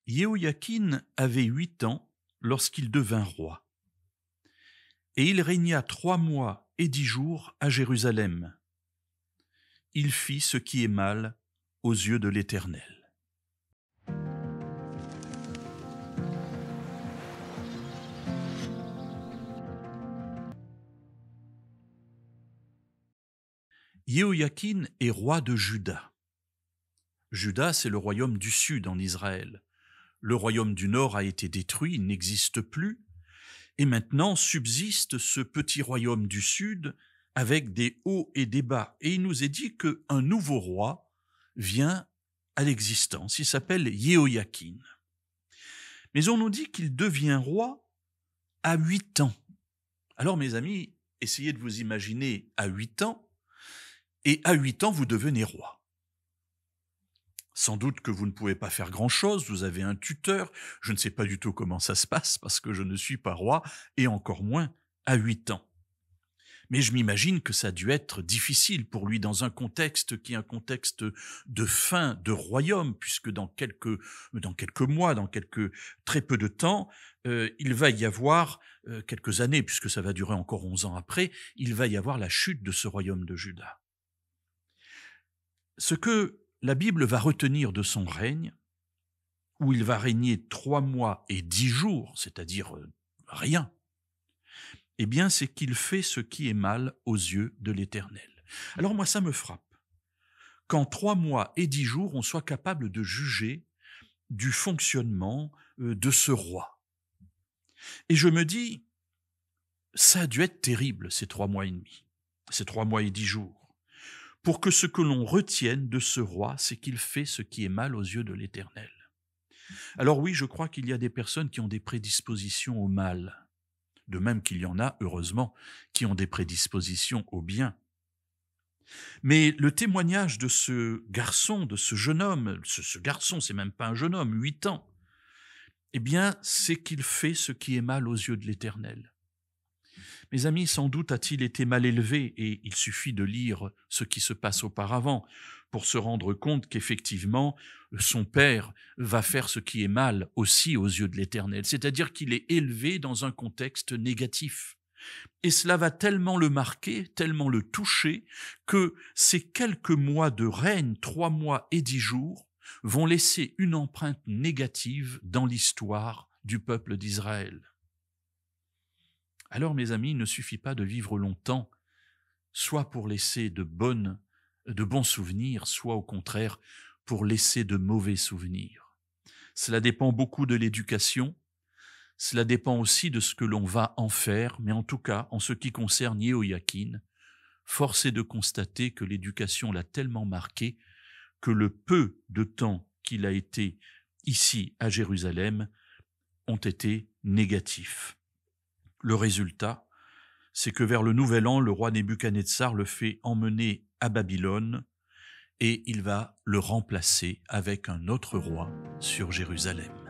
Jéhoïakin avait 8 ans lorsqu'il devint roi, et il régna 3 mois et 10 jours à Jérusalem. Il fit ce qui est mal aux yeux de l'Éternel. Jéhoïakin est roi de Juda. Juda, c'est le royaume du sud en Israël. Le royaume du nord a été détruit, il n'existe plus, et maintenant subsiste ce petit royaume du sud avec des hauts et des bas. Et il nous est dit qu'un nouveau roi vient à l'existence. Il s'appelle Jéhoïakin. Mais on nous dit qu'il devient roi à 8 ans. Alors mes amis, essayez de vous imaginer à 8 ans, et à 8 ans vous devenez roi. Sans doute que vous ne pouvez pas faire grand-chose, vous avez un tuteur, je ne sais pas du tout comment ça se passe parce que je ne suis pas roi, et encore moins à 8 ans. Mais je m'imagine que ça a dû être difficile pour lui dans un contexte qui est un contexte de fin de royaume, puisque dans quelques mois, dans très peu de temps, il va y avoir quelques années, puisque ça va durer encore 11 ans après, il va y avoir la chute de ce royaume de Juda. Ce que la Bible va retenir de son règne, où il va régner 3 mois et 10 jours, c'est-à-dire rien, eh bien, c'est qu'il fait ce qui est mal aux yeux de l'Éternel. Alors moi, ça me frappe. Qu'en 3 mois et 10 jours, on soit capable de juger du fonctionnement de ce roi. Et je me dis, ça a dû être terrible, ces 3 mois et demi, ces 3 mois et 10 jours. Pour que ce que l'on retienne de ce roi, c'est qu'il fait ce qui est mal aux yeux de l'Éternel. Alors oui, je crois qu'il y a des personnes qui ont des prédispositions au mal, de même qu'il y en a, heureusement, qui ont des prédispositions au bien. Mais le témoignage de ce garçon, de ce jeune homme, ce garçon, c'est même pas un jeune homme, 8 ans, eh bien, c'est qu'il fait ce qui est mal aux yeux de l'Éternel. Mes amis, sans doute a-t-il été mal élevé, et il suffit de lire ce qui se passe auparavant pour se rendre compte qu'effectivement, son père va faire ce qui est mal aussi aux yeux de l'Éternel, c'est-à-dire qu'il est élevé dans un contexte négatif. Et cela va tellement le marquer, tellement le toucher, que ces quelques mois de règne, 3 mois et 10 jours, vont laisser une empreinte négative dans l'histoire du peuple d'Israël. Alors, mes amis, il ne suffit pas de vivre longtemps, soit pour laisser de bons souvenirs, soit au contraire pour laisser de mauvais souvenirs. Cela dépend beaucoup de l'éducation, cela dépend aussi de ce que l'on va en faire, mais en tout cas, en ce qui concerne Jéhoïakin, force est de constater que l'éducation l'a tellement marqué que le peu de temps qu'il a été ici à Jérusalem ont été négatifs. Le résultat, c'est que vers le Nouvel An, le roi Nebuchadnezzar le fait emmener à Babylone et il va le remplacer avec un autre roi sur Jérusalem.